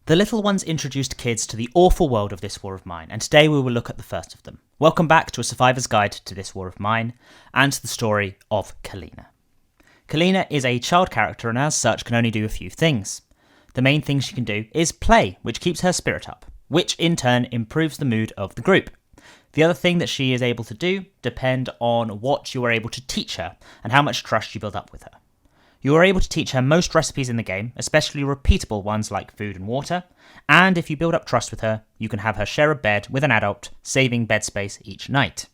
The little ones introduced kids to the awful world of This War of Mine, and today we will look at the first of them. Welcome back to A Survivor's Guide to This War of Mine, and the story of Kalina. Kalina is a child character and as such can only do a few things. The main thing she can do is play, which keeps her spirit up, which in turn improves the mood of the group. The other thing that she is able to do depend on what you are able to teach her and how much trust you build up with her. You are able to teach her most recipes in the game, especially repeatable ones like food and water, and if you build up trust with her, you can have her share a bed with an adult, saving bed space each night.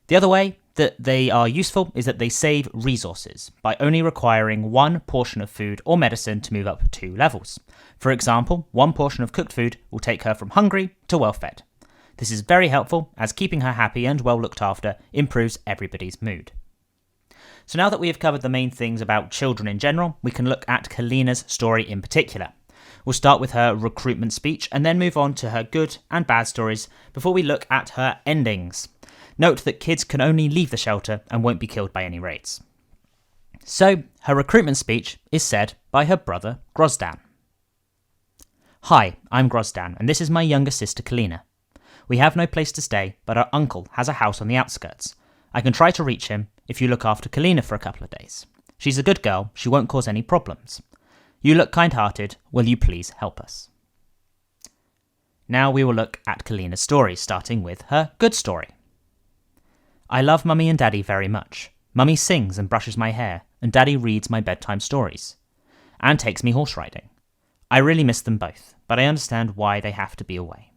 The other way that they are useful is that they save resources by only requiring one portion of food or medicine to move up 2 levels. For example, one portion of cooked food will take her from hungry to well fed. This is very helpful as keeping her happy and well looked after improves everybody's mood. So now that we have covered the main things about children in general, we can look at Kalina's story in particular. We'll start with her recruitment speech and then move on to her good and bad stories before we look at her endings. Note that kids can only leave the shelter and won't be killed by any raids. So, her recruitment speech is said by her brother Grozdan. Hi, I'm Grozdan and this is my younger sister Kalina. We have no place to stay, but our uncle has a house on the outskirts. I can try to reach him if you look after Kalina for a couple of days. She's a good girl, she won't cause any problems. You look kind-hearted, will you please help us? Now we will look at Kalina's story, starting with her good story. I love Mummy and Daddy very much. Mummy sings and brushes my hair, and Daddy reads my bedtime stories, and takes me horse riding. I really miss them both, but I understand why they have to be away.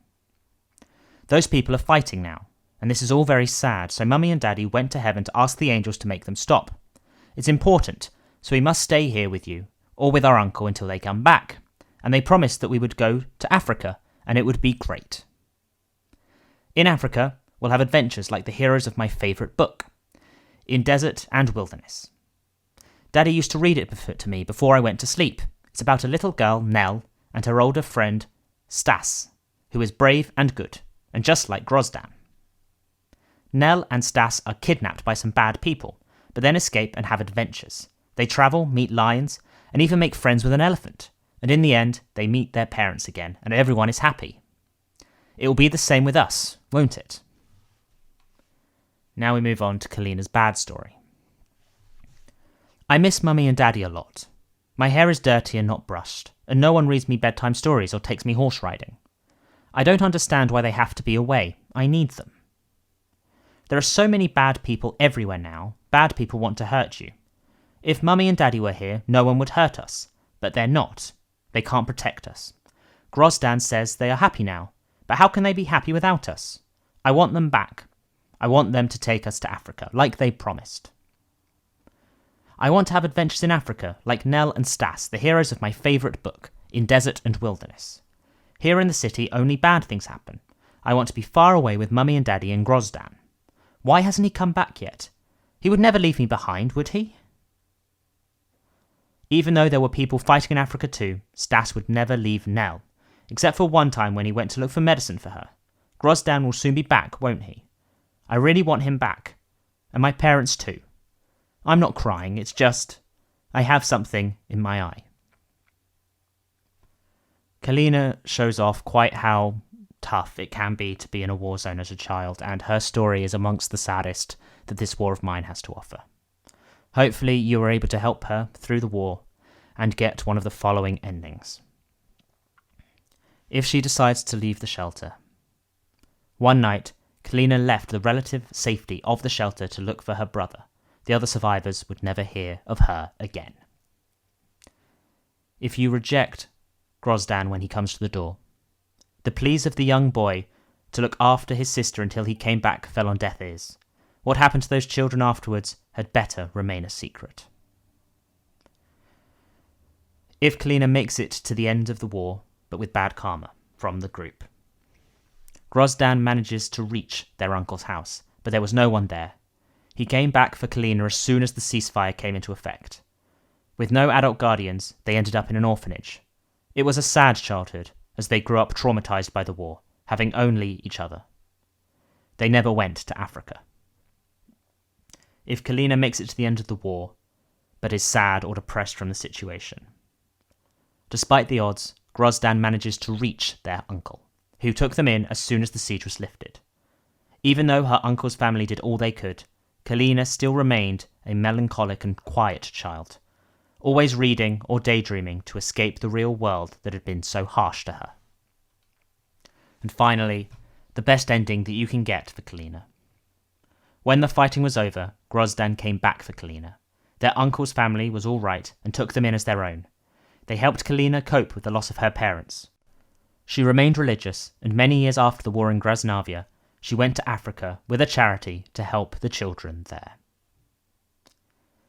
Those people are fighting now, and this is all very sad, so Mummy and Daddy went to heaven to ask the angels to make them stop. It's important, so we must stay here with you, or with our uncle until they come back, and they promised that we would go to Africa, and it would be great. In Africa, we'll have adventures like the heroes of my favourite book, In Desert and Wilderness. Daddy used to read it to me before I went to sleep. It's about a little girl, Nell, and her older friend, Stas, who is brave and good, and just like Grozdan. Nell and Stas are kidnapped by some bad people, but then escape and have adventures. They travel, meet lions, and even make friends with an elephant, and in the end, they meet their parents again, and everyone is happy. It will be the same with us, won't it? Now we move on to Kalina's bad story. I miss Mummy and Daddy a lot. My hair is dirty and not brushed, and no one reads me bedtime stories or takes me horse riding. I don't understand why they have to be away. I need them. There are so many bad people everywhere now. Bad people want to hurt you. If Mummy and Daddy were here, no one would hurt us. But they're not. They can't protect us. Grozdan says they are happy now. But how can they be happy without us? I want them back. I want them to take us to Africa, like they promised. I want to have adventures in Africa, like Nell and Stas, the heroes of my favourite book, In Desert and Wilderness. Here in the city, only bad things happen. I want to be far away with Mummy and Daddy and Grozdan. Why hasn't he come back yet? He would never leave me behind, would he? Even though there were people fighting in Africa too, Stas would never leave Nell, except for one time when he went to look for medicine for her. Grozdan will soon be back, won't he? I really want him back. And my parents too. I'm not crying, it's just, I have something in my eye. Kalina shows off quite how tough it can be to be in a war zone as a child, and her story is amongst the saddest that this war of mine has to offer. Hopefully you were able to help her through the war and get one of the following endings. If she decides to leave the shelter. One night, Kalina left the relative safety of the shelter to look for her brother. The other survivors would never hear of her again. If you reject Grozdan when he comes to the door, the pleas of the young boy to look after his sister until he came back fell on deaf ears. What happened to those children afterwards had better remain a secret. If Kalina makes it to the end of the war, but with bad karma from the group. Grozdan manages to reach their uncle's house, but there was no one there. He came back for Kalina as soon as the ceasefire came into effect. With no adult guardians, they ended up in an orphanage. It was a sad childhood, as they grew up traumatized by the war, having only each other. They never went to Africa. If Kalina makes it to the end of the war, but is sad or depressed from the situation. Despite the odds, Grozdan manages to reach their uncle, who took them in as soon as the siege was lifted. Even though her uncle's family did all they could, Kalina still remained a melancholic and quiet child, always reading or daydreaming to escape the real world that had been so harsh to her. And finally, the best ending that you can get for Kalina. When the fighting was over, Grozdan came back for Kalina. Their uncle's family was all right and took them in as their own. They helped Kalina cope with the loss of her parents. She remained religious, and many years after the war in Grasnavia, she went to Africa with a charity to help the children there.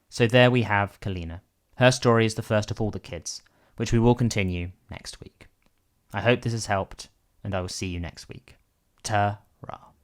So there we have Kalina. Her story is the first of all the kids, which we will continue next week. I hope this has helped, and I will see you next week. Ta